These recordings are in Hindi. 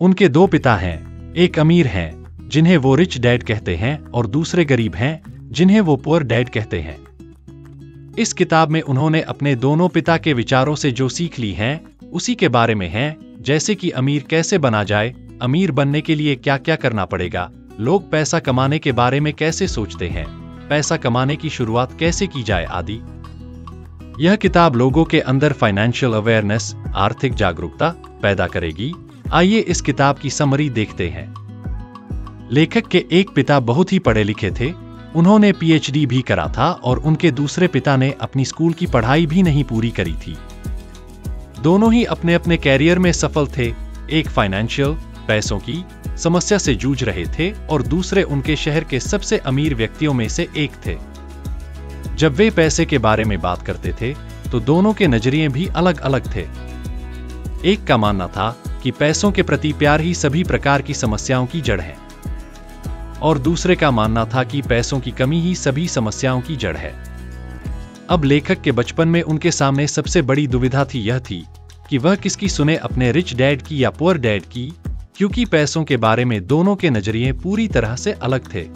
उनके दो पिता हैं, एक अमीर हैं जिन्हें वो रिच डैड कहते हैं और दूसरे गरीब हैं जिन्हें वो पुअर डैड कहते हैं। इस किताब में उन्होंने अपने दोनों पिता के विचारों से जो सीख ली हैं उसी के बारे में है, जैसे कि अमीर कैसे बना जाए, अमीर बनने के लिए क्या क्या करना पड़ेगा, लोग पैसा कमाने के बारे में कैसे सोचते हैं, पैसा कमाने की शुरुआत कैसे की जाए आदि। यह किताब लोगों के अंदर फाइनेंशियल अवेयरनेस, आर्थिक जागरूकता पैदा करेगी। आइए इस किताब की समरी देखते हैं। लेखक के एक पिता बहुत ही पढ़े लिखे थे, उन्होंने पीएचडी भी करा था और उनके दूसरे पिता ने अपनी स्कूल की पढ़ाई भी नहीं पूरी करी थी। दोनों ही अपने अपने कैरियर में सफल थे। एक फाइनेंशियल पैसों की समस्या से जूझ रहे थे और दूसरे उनके शहर के सबसे अमीर व्यक्तियों में से एक थे। जब वे पैसे के बारे में बात करते थे तो दोनों के नजरिए भी अलग अलग थे। एक का मानना था कि पैसों के प्रति प्यार ही सभी प्रकार की समस्याओं की जड़ है और दूसरे का मानना था कि पैसों की कमी ही सभी समस्याओं की जड़ है। अब लेखक के बचपन में उनके सामने सबसे बड़ी दुविधा थी यह थी कि वह किसकी सुने, अपने रिच डैड की या पुअर डैड की, क्योंकि पैसों के बारे में दोनों के नजरिए पूरी तरह से अलग थे।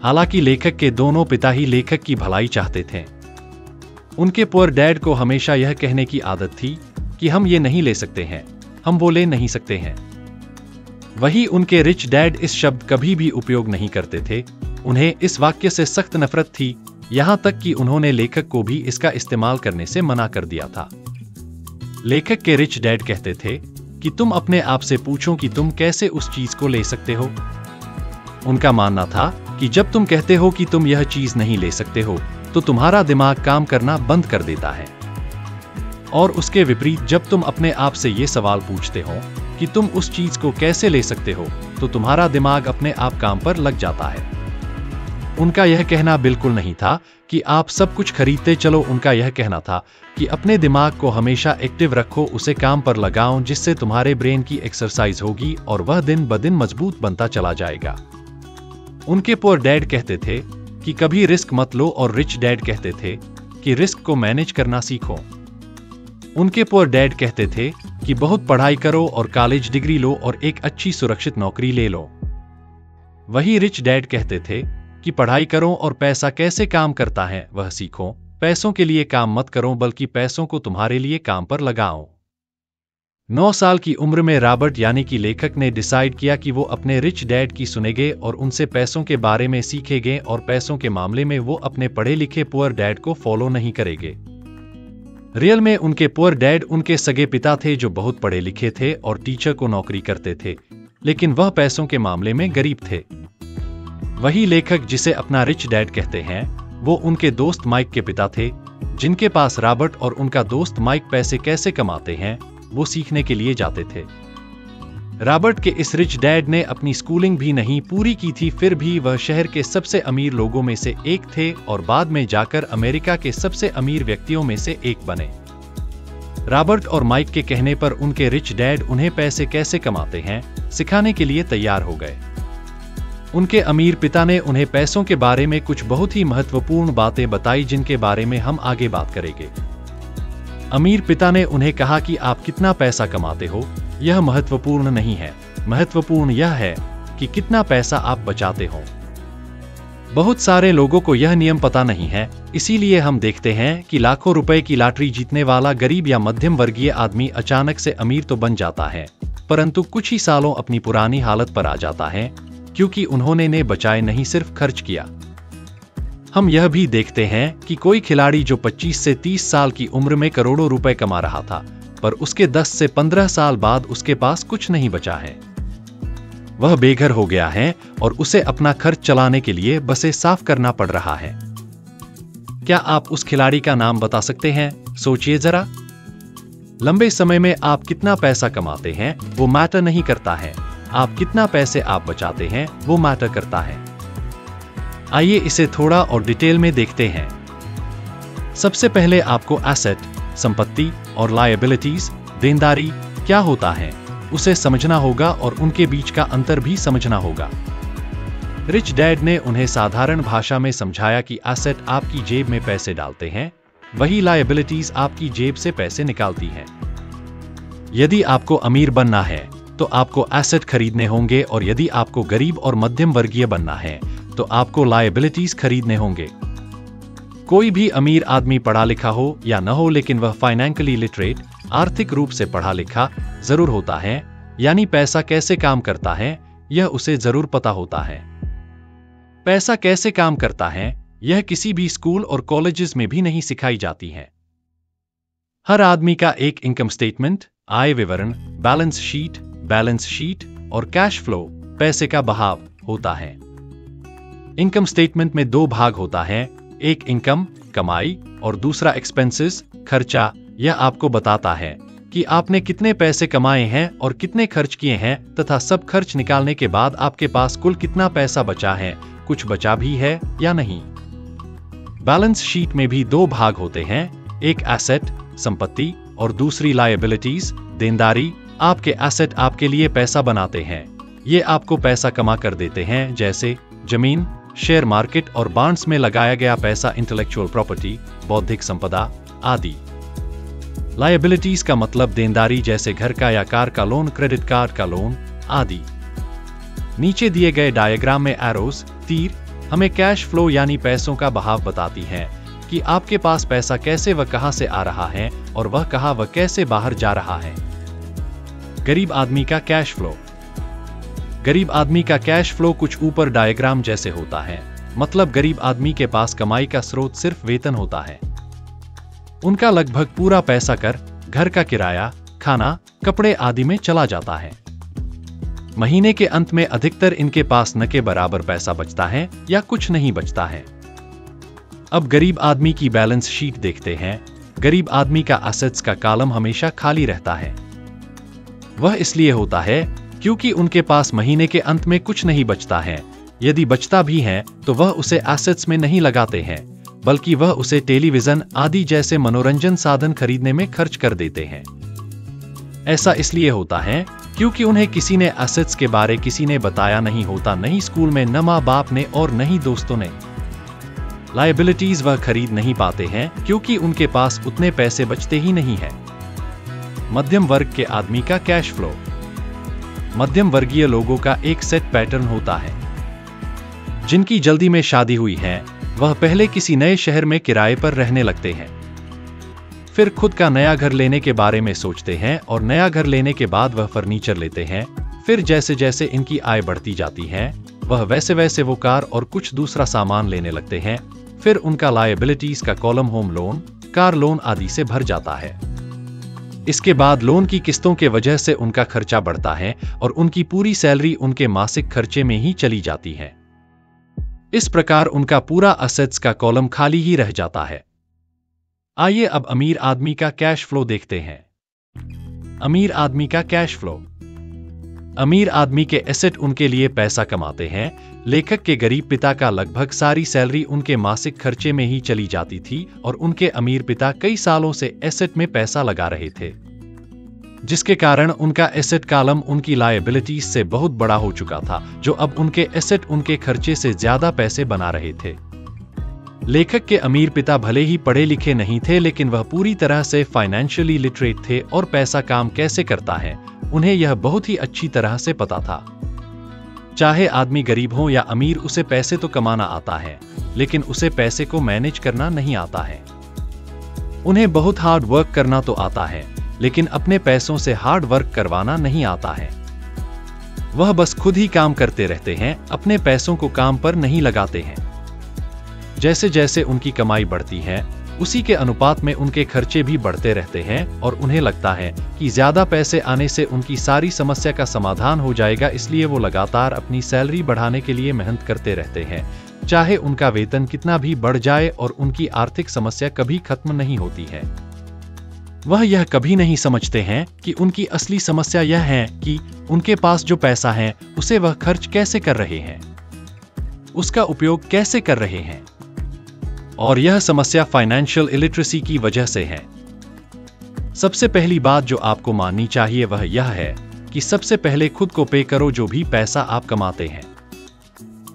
हालांकि लेखक के दोनों पिता ही लेखक की भलाई चाहते थे। उनके पुअर डैड को हमेशा यह कहने की आदत थी कि हम ये नहीं ले सकते हैं, हम वो ले नहीं सकते हैं। वही उनके रिच डैड इस शब्द कभी भी उपयोग नहीं करते थे। उन्हें इस वाक्य से सख्त नफरत थी, यहां तक कि उन्होंने लेखक को भी इसका इस्तेमाल करने से मना कर दिया था। लेखक के रिच डैड कहते थे कि तुम अपने आप से पूछो कि तुम कैसे उस चीज को ले सकते हो। उनका मानना था कि जब तुम कहते हो कि तुम यह चीज नहीं ले सकते हो तो तुम्हारा दिमाग काम करना बंद कर देता है, और उसके विपरीत जब तुम अपने आप से ये सवाल पूछते हो कि तुम उस चीज को कैसे ले सकते हो तो तुम्हारा दिमाग अपने आप काम पर लग जाता है। उनका यह कहना बिल्कुल नहीं था कि आप सब कुछ खरीदते चलो, उनका यह कहना था कि अपने दिमाग को हमेशा एक्टिव रखो, उसे काम पर लगाओ, जिससे तुम्हारे ब्रेन की एक्सरसाइज होगी और वह दिन ब दिन मजबूत बनता चला जाएगा। उनके पुअर डैड कहते थे कि कभी रिस्क मत लो और रिच डैड कहते थे कि रिस्क को मैनेज करना सीखो। उनके पुअर डैड कहते थे कि बहुत पढ़ाई करो और कॉलेज डिग्री लो और एक अच्छी सुरक्षित नौकरी ले लो। वही रिच डैड कहते थे कि पढ़ाई करो और पैसा कैसे काम करता है वह सीखो, पैसों के लिए काम मत करो बल्कि पैसों को तुम्हारे लिए काम पर लगाओ। 9 साल की उम्र में रॉबर्ट यानी कि लेखक ने डिसाइड किया कि वो अपने रिच डैड की सुनेंगे और उनसे पैसों के बारे में सीखेंगे और पैसों के मामले में वो अपने पढ़े लिखे पुअर डैड को फॉलो नहीं करेंगे। रियल में उनके पुअर डैड उनके सगे पिता थे जो बहुत पढ़े लिखे थे और टीचर को नौकरी करते थे, लेकिन वह पैसों के मामले में गरीब थे। वही लेखक जिसे अपना रिच डैड कहते हैं वो उनके दोस्त माइक के पिता थे, जिनके पास रॉबर्ट और उनका दोस्त माइक पैसे कैसे कमाते हैं वो सीखने के लिए जाते थे। रॉबर्ट के इस रिच डैड ने अपनी स्कूलिंग भी नहीं पूरी की थी, फिर भी वह शहर के सबसे अमीर लोगों में से एक थे और बाद में जाकर अमेरिका के सबसे अमीर व्यक्तियों में से एक बने। रॉबर्ट और माइक के कहने पर उनके रिच डैड उन्हें पैसे कैसे कमाते हैं सिखाने के लिए तैयार हो गए। उनके अमीर पिता ने उन्हें पैसों के बारे में कुछ बहुत ही महत्वपूर्ण बातें बताई जिनके बारे में हम आगे बात करेंगे। अमीर पिता ने उन्हें कहा कि आप कितना पैसा कमाते हो यह महत्वपूर्ण नहीं है, महत्वपूर्ण यह है कि कितना पैसा आप बचाते हो। बहुत सारे लोगों को यह नियम पता नहीं है, इसीलिए हम देखते हैं कि लाखों रुपए की लॉटरी जीतने वाला गरीब या मध्यम वर्गीय आदमी अचानक से अमीर तो बन जाता है, परंतु कुछ ही सालों अपनी पुरानी हालत पर आ जाता है, क्योंकि उन्होंने ने बचाए नहीं सिर्फ खर्च किया। हम यह भी देखते हैं कि कोई खिलाड़ी जो 25 से 30 साल की उम्र में करोड़ों रुपए कमा रहा था, पर उसके 10 से 15 साल बाद उसके पास कुछ नहीं बचा है, वह बेघर हो गया है और उसे अपना खर्च चलाने के लिए बसें साफ करना पड़ रहा है। क्या आप उस खिलाड़ी का नाम बता सकते हैं? सोचिए जरा। लंबे समय में आप कितना पैसा कमाते हैं वो मैटर नहीं करता है, आप कितना पैसे आप बचाते हैं वो मैटर करता है। आइए इसे थोड़ा और डिटेल में देखते हैं। सबसे पहले आपको एसेट, संपत्ति और लायबिलिटीज, देनदारी क्या होता है उसे समझना होगा और उनके बीच का अंतर भी समझना होगा। रिच डैड ने उन्हें साधारण भाषा में समझाया कि एसेट आपकी जेब में पैसे डालते हैं, वही लायबिलिटीज आपकी जेब से पैसे निकालती हैं। यदि आपको अमीर बनना है तो आपको एसेट खरीदने होंगे, और यदि आपको गरीब और मध्यम वर्गीय बनना है तो आपको लायबिलिटीज खरीदने होंगे। कोई भी अमीर आदमी पढ़ा लिखा हो या न हो, लेकिन वह फाइनेंशियली लिटरेट, आर्थिक रूप से पढ़ा लिखा जरूर होता है, यानी पैसा कैसे काम करता है यह उसे जरूर पता होता है। पैसा कैसे काम करता है यह किसी भी स्कूल और कॉलेजेस में भी नहीं सिखाई जाती है। हर आदमी का एक इनकम स्टेटमेंट, आय विवरण, बैलेंस शीट और कैश फ्लो, पैसे का बहाव होता है। इनकम स्टेटमेंट में दो भाग होता है, एक इनकम कमाई और दूसरा एक्सपेंसेस खर्चा। यह आपको बताता है कि आपने कितने पैसे कमाए हैं और कितने खर्च किए हैं, तथा सब खर्च निकालने के बाद आपके पास कुल कितना पैसा बचा है, कुछ बचा भी है या नहीं। बैलेंस शीट में भी दो भाग होते हैं, एक एसेट संपत्ति और दूसरी लायबिलिटीज देनदारी। आपके एसेट आपके लिए पैसा बनाते हैं, ये आपको पैसा कमा कर देते हैं, जैसे जमीन, शेयर मार्केट और बॉन्ड्स में लगाया गया पैसा, इंटेलेक्चुअल प्रॉपर्टी, बौद्धिक संपदा आदि। लायबिलिटीज का मतलब देनदारी, जैसे घर का या कार का लोन, क्रेडिट कार्ड का लोन आदि। नीचे दिए गए डायग्राम में एरोस, तीर, हमें कैश फ्लो यानी पैसों का बहाव बताती हैं कि आपके पास पैसा कैसे व कहां से आ रहा है और वह कहां व कैसे बाहर जा रहा है। गरीब आदमी का कैश फ्लो। गरीब आदमी का कैश फ्लो कुछ ऊपर डायग्राम जैसे होता है, मतलब गरीब आदमी के पास कमाई का स्रोत सिर्फ वेतन होता है। उनका लगभग पूरा पैसा कर, घर का किराया, खाना, कपड़े आदि में चला जाता है। महीने के अंत में अधिकतर इनके पास न के बराबर पैसा बचता है या कुछ नहीं बचता है। अब गरीब आदमी की बैलेंस शीट देखते हैं। गरीब आदमी का एसेट्स का कॉलम हमेशा खाली रहता है। वह इसलिए होता है क्योंकि उनके पास महीने के अंत में कुछ नहीं बचता है। यदि बचता भी है तो वह उसे एसेट्स में नहीं लगाते हैं, बल्कि वह उसे टेलीविजन आदि जैसे मनोरंजन साधन खरीदने में खर्च कर देते हैं। ऐसा इसलिए होता है क्योंकि उन्हें किसी ने एसेट्स के बारे किसी ने बताया नहीं होता, नहीं स्कूल में, न माँ बाप ने और नहीं दोस्तों ने। लायबिलिटीज वह खरीद नहीं पाते हैं क्योंकि उनके पास उतने पैसे बचते ही नहीं है। मध्यम वर्ग के आदमी का कैश फ्लो। मध्यम वर्गीय लोगों का एक सेट पैटर्न होता है। जिनकी जल्दी में शादी हुई है वह पहले किसी नए शहर में किराए पर रहने लगते हैं, फिर खुद का नया घर लेने के बारे में सोचते हैं और नया घर लेने के बाद वह फर्नीचर लेते हैं। फिर जैसे जैसे इनकी आय बढ़ती जाती है वह वैसे वैसे वो कार और कुछ दूसरा सामान लेने लगते हैं। फिर उनका लायबिलिटीज का column home loan, car loan आदि से भर जाता है। इसके बाद लोन की किस्तों के वजह से उनका खर्चा बढ़ता है और उनकी पूरी सैलरी उनके मासिक खर्चे में ही चली जाती है। इस प्रकार उनका पूरा एसेट्स का कॉलम खाली ही रह जाता है। आइए अब अमीर आदमी का कैश फ्लो देखते हैं। अमीर आदमी का कैश फ्लो। अमीर आदमी के एसेट उनके लिए पैसा कमाते हैं। लेखक के गरीब पिता का लगभग सारी सैलरी उनके मासिक खर्चे में ही चली जाती थी और उनके अमीर पिता कई सालों से एसेट में पैसा लगा रहे थे, जिसके कारण उनका एसेट कॉलम उनकी लायबिलिटीज से बहुत बड़ा हो चुका था, जो अब उनके एसेट उनके खर्चे से ज्यादा पैसे बना रहे थे। लेखक के अमीर पिता भले ही पढ़े लिखे नहीं थे, लेकिन वह पूरी तरह से फाइनेंशियली लिटरेट थे और पैसा काम कैसे करता है उन्हें यह बहुत ही अच्छी तरह से पता था। चाहे आदमी गरीब हो या अमीर, उसे पैसे तो कमाना आता है, लेकिन उसे पैसे को मैनेज करना नहीं आता है। उन्हें बहुत हार्ड वर्क करना तो आता है, लेकिन अपने पैसों से हार्ड वर्क करवाना नहीं आता है। वह बस खुद ही काम करते रहते हैं, अपने पैसों को काम पर नहीं लगाते हैं। जैसे जैसे उनकी कमाई बढ़ती है उसी के अनुपात में उनके खर्चे भी बढ़ते रहते हैं और उन्हें लगता है कि ज्यादा पैसे आने से उनकी सारी समस्या का समाधान हो जाएगा, इसलिए वो लगातार अपनी सैलरी बढ़ाने के लिए मेहनत करते रहते हैं, चाहे उनका वेतन कितना भी बढ़ जाए, और उनकी आर्थिक समस्या कभी खत्म नहीं होती है। वह यह कभी नहीं समझते हैं कि उनकी असली समस्या यह है कि उनके पास जो पैसा है उसे वह खर्च कैसे कर रहे हैं, उसका उपयोग कैसे कर रहे हैं। और यह समस्या फाइनेंशियल इलिटरेसी की वजह से है। सबसे पहली बात जो आपको माननी चाहिए वह यह है कि सबसे पहले खुद को पे करो। जो भी पैसा आप कमाते हैं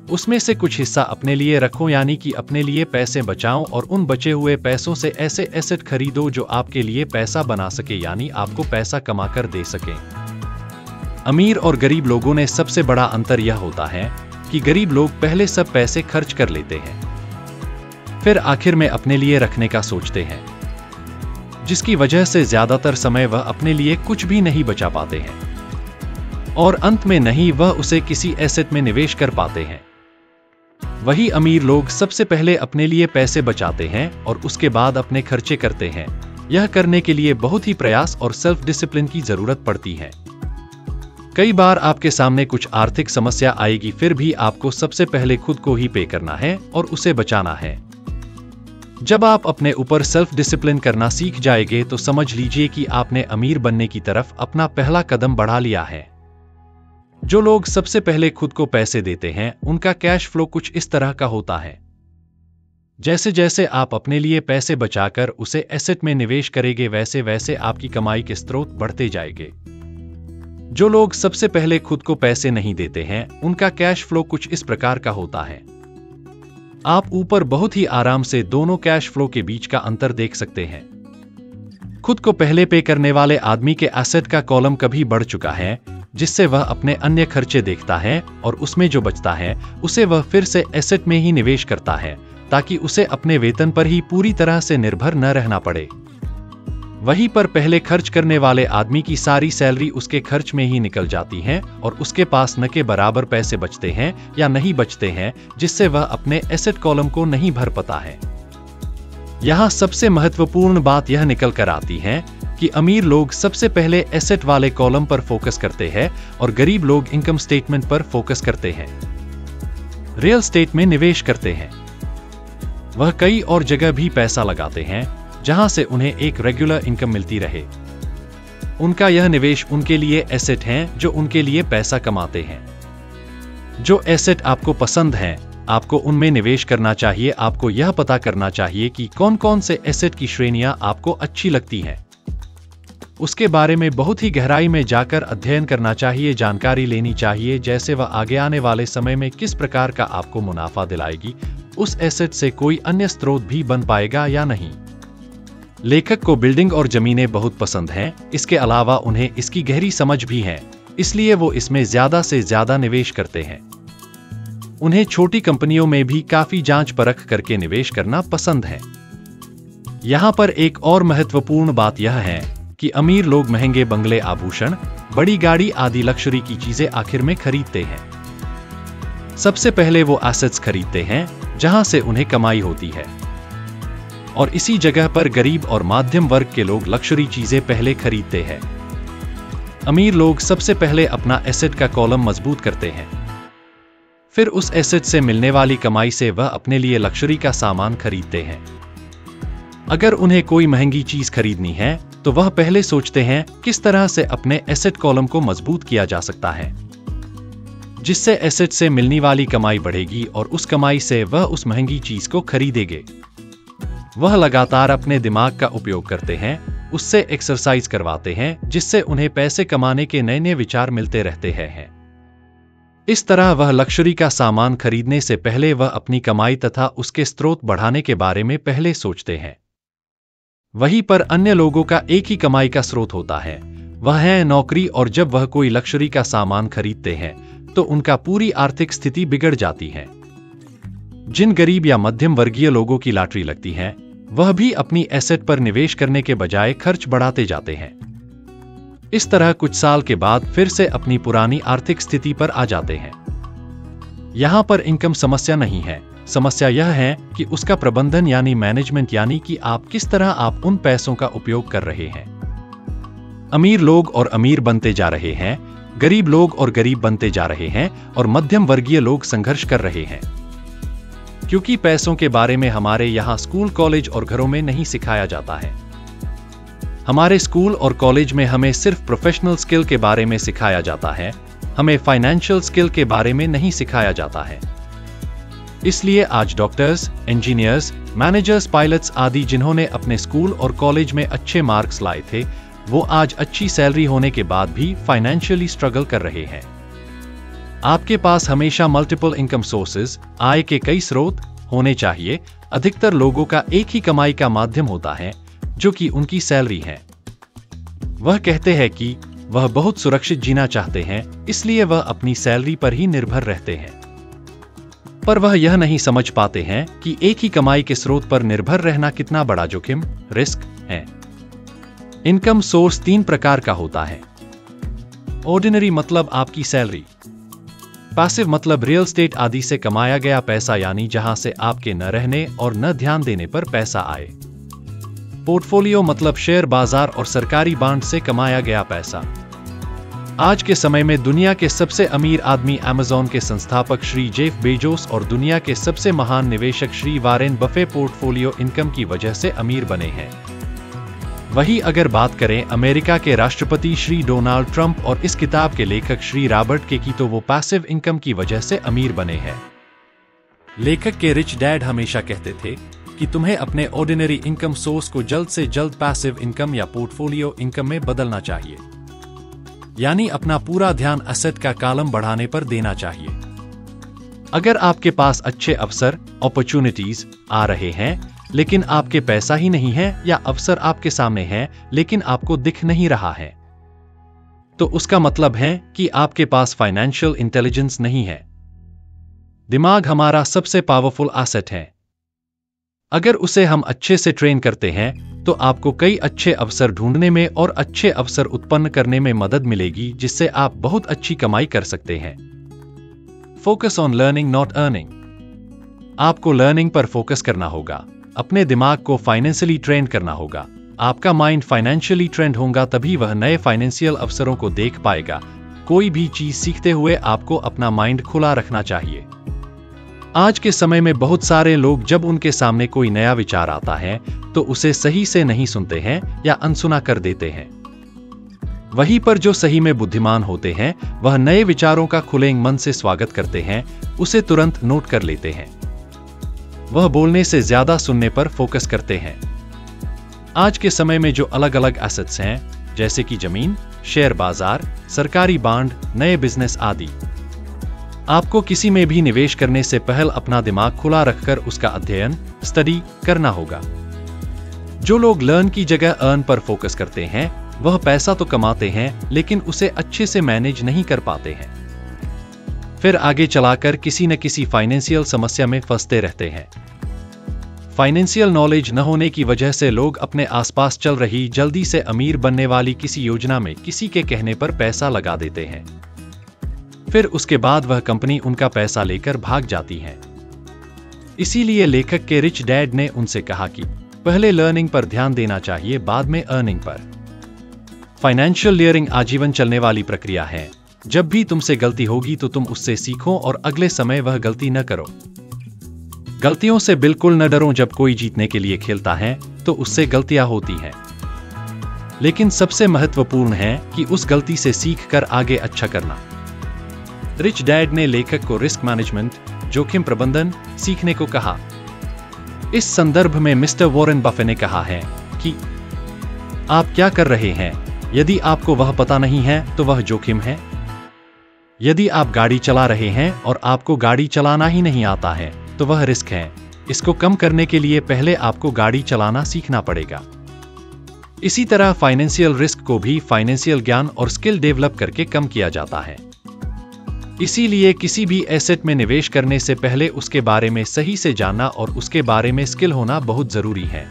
उसमें से कुछ हिस्सा अपने लिए रखो, यानी कि अपने लिए पैसे बचाओ और उन बचे हुए पैसों से ऐसे एसेट खरीदो जो आपके लिए पैसा बना सके, यानी आपको पैसा कमा कर दे सके। अमीर और गरीब लोगों में सबसे बड़ा अंतर यह होता है कि गरीब लोग पहले सब पैसे खर्च कर लेते हैं, फिर आखिर में अपने लिए रखने का सोचते हैं, जिसकी वजह से ज्यादातर समय वह अपने लिए कुछ भी नहीं बचा पाते हैं और अंत में नहीं वह उसे किसी एसेट में निवेश कर पाते हैं। वही अमीर लोग सबसे पहले अपने लिए पैसे बचाते हैं और उसके बाद अपने खर्चे करते हैं। यह करने के लिए बहुत ही प्रयास और सेल्फ डिसिप्लिन की जरूरत पड़ती है। कई बार आपके सामने कुछ आर्थिक समस्या आएगी, फिर भी आपको सबसे पहले खुद को ही पे करना है और उसे बचाना है। जब आप अपने ऊपर सेल्फ डिसिप्लिन करना सीख जाएंगे तो समझ लीजिए कि आपने अमीर बनने की तरफ अपना पहला कदम बढ़ा लिया है। जो लोग सबसे पहले खुद को पैसे देते हैं उनका कैश फ्लो कुछ इस तरह का होता है। जैसे जैसे आप अपने लिए पैसे बचाकर उसे एसेट में निवेश करेंगे वैसे वैसे आपकी कमाई के स्रोत बढ़ते जाएंगे। जो लोग सबसे पहले खुद को पैसे नहीं देते हैं उनका कैश फ्लो कुछ इस प्रकार का होता है। आप ऊपर बहुत ही आराम से दोनों कैश फ्लो के बीच का अंतर देख सकते हैं। खुद को पहले पे करने वाले आदमी के एसेट का कॉलम कभी बढ़ चुका है, जिससे वह अपने अन्य खर्चे देखता है और उसमें जो बचता है उसे वह फिर से एसेट में ही निवेश करता है ताकि उसे अपने वेतन पर ही पूरी तरह से निर्भर न रहना पड़े। वहीं पर पहले खर्च करने वाले आदमी की सारी सैलरी उसके खर्च में ही निकल जाती है और उसके पास न के बराबर पैसे बचते हैं या नहीं बचते हैं, जिससे वह अपने एसेट कॉलम को नहीं भर पाता है। यहाँ सबसे महत्वपूर्ण बात यह निकल कर आती है कि अमीर लोग सबसे पहले एसेट वाले कॉलम पर फोकस करते हैं और गरीब लोग इनकम स्टेटमेंट पर फोकस करते हैं, रियल एस्टेट में निवेश करते हैं। वह कई और जगह भी पैसा लगाते हैं जहां से उन्हें एक रेगुलर इनकम मिलती रहे। उनका यह निवेश उनके लिए एसेट हैं जो उनके लिए पैसा कमाते हैं। जो एसेट आपको पसंद हैं, आपको उनमें निवेश करना चाहिए। आपको यह पता करना चाहिए कि कौन कौन से एसेट की श्रेणियां आपको अच्छी लगती हैं। उसके बारे में बहुत ही गहराई में जाकर अध्ययन करना चाहिए, जानकारी लेनी चाहिए, जैसे वह आगे आने वाले समय में किस प्रकार का आपको मुनाफा दिलाएगी, उस एसेट से कोई अन्य स्रोत भी बन पाएगा या नहीं। लेखक को बिल्डिंग और जमीनें बहुत पसंद हैं, इसके अलावा उन्हें इसकी गहरी समझ भी है, इसलिए वो इसमें ज्यादा से ज्यादा निवेश करते हैं। उन्हें छोटी कंपनियों में भी काफी जांच परख करके निवेश करना पसंद है। यहाँ पर एक और महत्वपूर्ण बात यह है कि अमीर लोग महंगे बंगले, आभूषण, बड़ी गाड़ी आदि लक्जरी की चीजें आखिर में खरीदते हैं। सबसे पहले वो एसेट्स खरीदते हैं जहां से उन्हें कमाई होती है, और इसी जगह पर गरीब और मध्यम वर्ग के लोग लक्जरी चीजें पहले खरीदते हैं। अमीर लोग सबसे पहले अपना एसेट का कॉलम मजबूत करते हैं, फिर उस एसेट से मिलने वाली कमाई से वह अपने लिए लक्जरी का सामान खरीदते हैं। अगर उन्हें कोई महंगी चीज खरीदनी है तो वह पहले सोचते हैं किस तरह से अपने एसेट कॉलम को मजबूत किया जा सकता है, जिससे एसेट से मिलने वाली कमाई बढ़ेगी और उस कमाई से वह उस महंगी चीज को खरीदेंगे। वह लगातार अपने दिमाग का उपयोग करते हैं, उससे एक्सरसाइज करवाते हैं, जिससे उन्हें पैसे कमाने के नए नए विचार मिलते रहते हैं। इस तरह वह लक्जरी का सामान खरीदने से पहले वह अपनी कमाई तथा उसके स्रोत बढ़ाने के बारे में पहले सोचते हैं। वहीं पर अन्य लोगों का एक ही कमाई का स्रोत होता है, वह है नौकरी, और जब वह कोई लक्जरी का सामान खरीदते हैं तो उनका पूरी आर्थिक स्थिति बिगड़ जाती है। जिन गरीब या मध्यम वर्गीय लोगों की लॉटरी लगती है वह भी अपनी एसेट पर निवेश करने के बजाय खर्च बढ़ाते जाते हैं। इस तरह कुछ साल के बाद फिर से अपनी पुरानी आर्थिक स्थिति पर आ जाते हैं। यहाँ पर इनकम समस्या नहीं है, समस्या यह है कि उसका प्रबंधन यानी मैनेजमेंट, यानी कि आप किस तरह आप उन पैसों का उपयोग कर रहे हैं। अमीर लोग और अमीर बनते जा रहे हैं, गरीब लोग और गरीब बनते जा रहे हैं, और मध्यम वर्गीय लोग संघर्ष कर रहे हैं, क्योंकि पैसों के बारे में हमारे यहाँ स्कूल, कॉलेज और घरों में नहीं सिखाया जाता है। हमारे स्कूल और कॉलेज में हमें सिर्फ प्रोफेशनल स्किल के बारे में सिखाया जाता है, हमें फाइनेंशियल स्किल के बारे में नहीं सिखाया जाता है। इसलिए आज डॉक्टर्स, इंजीनियर्स, मैनेजर्स, पायलट्स आदि जिन्होंने अपने स्कूल और कॉलेज में अच्छे मार्क्स लाए थे, वो आज अच्छी सैलरी होने के बाद भी फाइनेंशियली स्ट्रगल कर रहे हैं। आपके पास हमेशा मल्टीपल इनकम सोर्सेज, आय के कई स्रोत होने चाहिए। अधिकतर लोगों का एक ही कमाई का माध्यम होता है, जो कि उनकी सैलरी है। वह कहते हैं कि वह बहुत सुरक्षित जीना चाहते हैं, इसलिए वह अपनी सैलरी पर ही निर्भर रहते हैं। पर वह यह नहीं समझ पाते हैं कि एक ही कमाई के स्रोत पर निर्भर रहना कितना बड़ा जोखिम, रिस्क है। इनकम सोर्स 3 प्रकार का होता है। ऑर्डिनरी मतलब आपकी सैलरी। पैसिव मतलब रियल एस्टेट आदि से कमाया गया पैसा, यानी जहां से आपके न रहने और न ध्यान देने पर पैसा आए। पोर्टफोलियो मतलब शेयर बाजार और सरकारी बांड से कमाया गया पैसा। आज के समय में दुनिया के सबसे अमीर आदमी अमेज़न के संस्थापक श्री जेफ बेजोस और दुनिया के सबसे महान निवेशक Shri Warren Buffett portfolio income की वजह से अमीर बने हैं। वही अगर बात करें अमेरिका के राष्ट्रपति श्री डोनाल्ड ट्रंप और इस किताब के लेखक श्री रॉबर्ट के की, तो वो पैसिव इनकम की वजह से अमीर बने हैं। लेखक के रिच डैड हमेशा कहते थे कि तुम्हें अपने ऑर्डिनरी इनकम सोर्स को जल्द से जल्द पैसिव इनकम या पोर्टफोलियो इनकम में बदलना चाहिए, यानी अपना पूरा ध्यान एसेट का कॉलम बढ़ाने पर देना चाहिए। अगर आपके पास अच्छे अवसर, अपॉर्चुनिटीज आ रहे हैं, लेकिन आपके पैसा ही नहीं है, या अवसर आपके सामने है लेकिन आपको दिख नहीं रहा है, तो उसका मतलब है कि आपके पास फाइनेंशियल इंटेलिजेंस नहीं है। दिमाग हमारा सबसे पावरफुल एसेट है। अगर उसे हम अच्छे से ट्रेन करते हैं तो आपको कई अच्छे अवसर ढूंढने में और अच्छे अवसर उत्पन्न करने में मदद मिलेगी, जिससे आप बहुत अच्छी कमाई कर सकते हैं। Focus on learning not earning. आपको लर्निंग पर फोकस करना होगा, अपने दिमाग को फाइनेंशियली ट्रेन करना होगा। आपका माइंड फाइनेंशियली ट्रेंड होगा तभी वह नए फाइनेंशियल अवसरों को देख पाएगा। कोई भी चीज सीखते हुए आपको अपना माइंड खुला रखना चाहिए। आज के समय में बहुत सारे लोग जब उनके सामने कोई नया विचार आता है तो उसे सही से नहीं सुनते हैं या अनसुना कर देते हैं। वहीं पर जो सही में बुद्धिमान होते हैं वह नए विचारों का खुले मन से स्वागत करते हैं, उसे तुरंत नोट कर लेते हैं। वह बोलने से ज्यादा सुनने पर फोकस करते हैं। आज के समय में जो अलग अलग एसेट्स हैं, जैसे कि जमीन, शेयर बाजार, सरकारी बांड, नए बिजनेस आदि, आपको किसी में भी निवेश करने से पहले अपना दिमाग खुला रखकर उसका अध्ययन, स्टडी करना होगा। जो लोग लर्न की जगह अर्न पर फोकस करते हैं वह पैसा तो कमाते हैं लेकिन उसे अच्छे से मैनेज नहीं कर पाते हैं, फिर आगे चलाकर किसी न किसी फाइनेंशियल समस्या में फंसते रहते हैं। फाइनेंशियल नॉलेज न होने की वजह से लोग अपने आसपास चल रही जल्दी से अमीर बनने वाली किसी योजना में किसी के कहने पर पैसा लगा देते हैं, फिर उसके बाद वह कंपनी उनका पैसा लेकर भाग जाती है। इसीलिए लेखक के रिच डैड ने उनसे कहा कि पहले लर्निंग पर ध्यान देना चाहिए, बाद में अर्निंग पर। फाइनेंशियल लीयरिंग आजीवन चलने वाली प्रक्रिया है। जब भी तुमसे गलती होगी तो तुम उससे सीखो और अगले समय वह गलती न करो। गलतियों से बिल्कुल न डरो। जब कोई जीतने के लिए खेलता है तो उससे गलतियां होती हैं, लेकिन सबसे महत्वपूर्ण है कि उस गलती से सीख कर आगे अच्छा करना। रिच डैड ने लेखक को रिस्क मैनेजमेंट, जोखिम प्रबंधन सीखने को कहा। इस संदर्भ में मिस्टर वॉरेन बफे ने कहा है कि आप क्या कर रहे हैं, यदि आपको वह पता नहीं है तो वह जोखिम है। यदि आप गाड़ी चला रहे हैं और आपको गाड़ी चलाना ही नहीं आता है तो वह रिस्क है। इसको कम करने के लिए पहले आपको गाड़ी चलाना सीखना पड़ेगा। इसी तरह फाइनेंशियल रिस्क को भी फाइनेंशियल ज्ञान और स्किल डेवलप करके कम किया जाता है। इसीलिए किसी भी एसेट में निवेश करने से पहले उसके बारे में सही से जानना और उसके बारे में स्किल होना बहुत जरूरी है।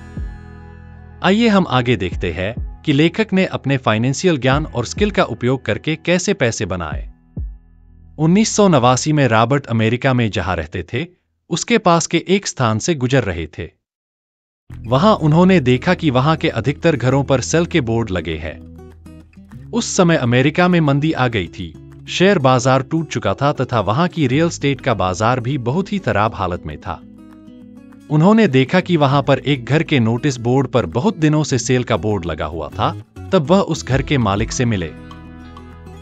आइए हम आगे देखते हैं कि लेखक ने अपने फाइनेंशियल ज्ञान और स्किल का उपयोग करके कैसे पैसे बनाए। 1989 में रॉबर्ट अमेरिका में जहां रहते थे उसके पास के एक स्थान से गुजर रहे थे। वहां उन्होंने देखा कि वहां के अधिकतर घरों पर सेल के बोर्ड लगे हैं। उस समय अमेरिका में मंदी आ गई थी, शेयर बाजार टूट चुका था तथा वहां की रियल एस्टेट का बाजार भी बहुत ही खराब हालत में था। उन्होंने देखा कि वहां पर एक घर के नोटिस बोर्ड पर बहुत दिनों से सेल का बोर्ड लगा हुआ था। तब वह उस घर के मालिक से मिले।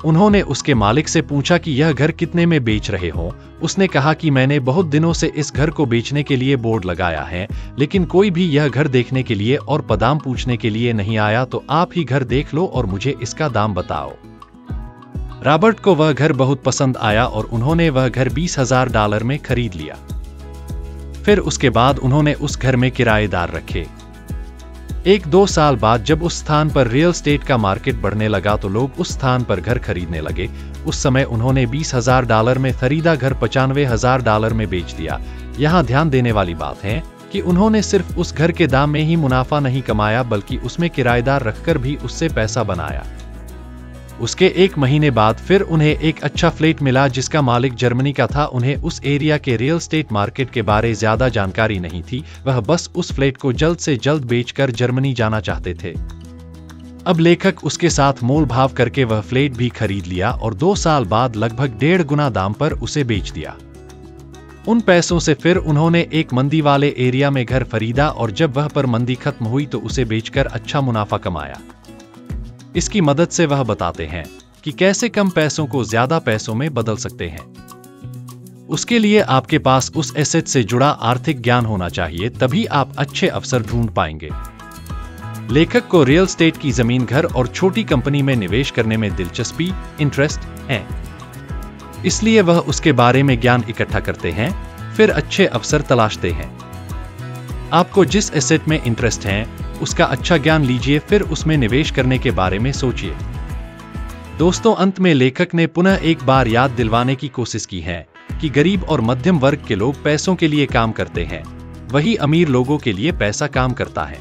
उन्होंने उसके मालिक से पूछा कि यह घर कितने में बेच रहे हो। उसने कहा कि मैंने बहुत दिनों से इस घर को बेचने के लिए बोर्ड लगाया है, लेकिन कोई भी यह घर देखने के लिए और दाम पूछने के लिए नहीं आया, तो आप ही घर देख लो और मुझे इसका दाम बताओ। रॉबर्ट को वह घर बहुत पसंद आया और उन्होंने वह घर $20,000 में खरीद लिया। फिर उसके बाद उन्होंने उस घर में किराएदार रखे। 1-2 साल बाद जब उस स्थान पर रियल एस्टेट का मार्केट बढ़ने लगा तो लोग उस स्थान पर घर खरीदने लगे। उस समय उन्होंने $20,000 में खरीदा घर $95,000 में बेच दिया। यहाँ ध्यान देने वाली बात है कि उन्होंने सिर्फ उस घर के दाम में ही मुनाफा नहीं कमाया, बल्कि उसमें किराएदार रखकर भी उससे पैसा बनाया। उसके 1 महीने बाद फिर उन्हें एक अच्छा फ्लैट मिला जिसका मालिक जर्मनी का था। उन्हें उस एरिया के रियल एस्टेट मार्केट के बारे ज्यादा जानकारी नहीं थी, वह बस उस फ्लैट को जल्द से जल्द बेचकर जर्मनी जाना चाहते थे। अब लेखक उसके साथ मोल भाव करके वह फ्लैट भी खरीद लिया और 2 साल बाद लगभग 1.5 गुना दाम पर उसे बेच दिया। उन पैसों से फिर उन्होंने एक मंदी वाले एरिया में घर खरीदा और जब वह पर मंदी खत्म हुई तो उसे बेचकर अच्छा मुनाफा कमाया। इसकी मदद से वह बताते हैं कि कैसे कम पैसों को ज्यादा पैसों में बदल सकते हैं। उसके लिए आपके पास उस एसेट से जुड़ा आर्थिक ज्ञान होना चाहिए, तभी आप अच्छे अवसर ढूंढ पाएंगे। लेखक को रियल एस्टेट की जमीन, घर और छोटी कंपनी में निवेश करने में दिलचस्पी, इंटरेस्ट है, इसलिए वह उसके बारे में ज्ञान इकट्ठा करते हैं, फिर अच्छे अवसर तलाशते हैं। आपको जिस एसेट में इंटरेस्ट है उसका अच्छा ज्ञान लीजिए, फिर उसमें निवेश करने के बारे में सोचिए। दोस्तों, अंत में लेखक ने पुनः एक बार याद दिलवाने की कोशिश की है कि गरीब और मध्यम वर्ग के लोग पैसों के लिए काम करते हैं, वही अमीर लोगों के लिए पैसा काम करता है।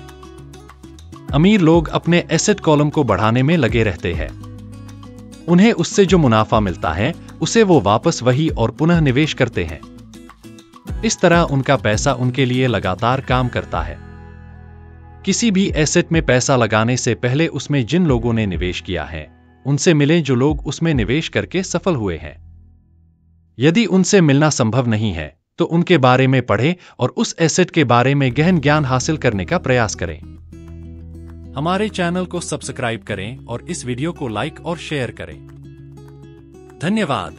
अमीर लोग अपने एसेट कॉलम को बढ़ाने में लगे रहते हैं। उन्हें उससे जो मुनाफा मिलता है उसे वो वापस वही और पुनः निवेश करते हैं। इस तरह उनका पैसा उनके लिए लगातार काम करता है। किसी भी एसेट में पैसा लगाने से पहले उसमें जिन लोगों ने निवेश किया है उनसे मिलें, जो लोग उसमें निवेश करके सफल हुए हैं। यदि उनसे मिलना संभव नहीं है तो उनके बारे में पढ़ें और उस एसेट के बारे में गहन ज्ञान हासिल करने का प्रयास करें। हमारे चैनल को सब्सक्राइब करें और इस वीडियो को लाइक और शेयर करें। धन्यवाद।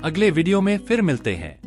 अगले वीडियो में फिर मिलते हैं।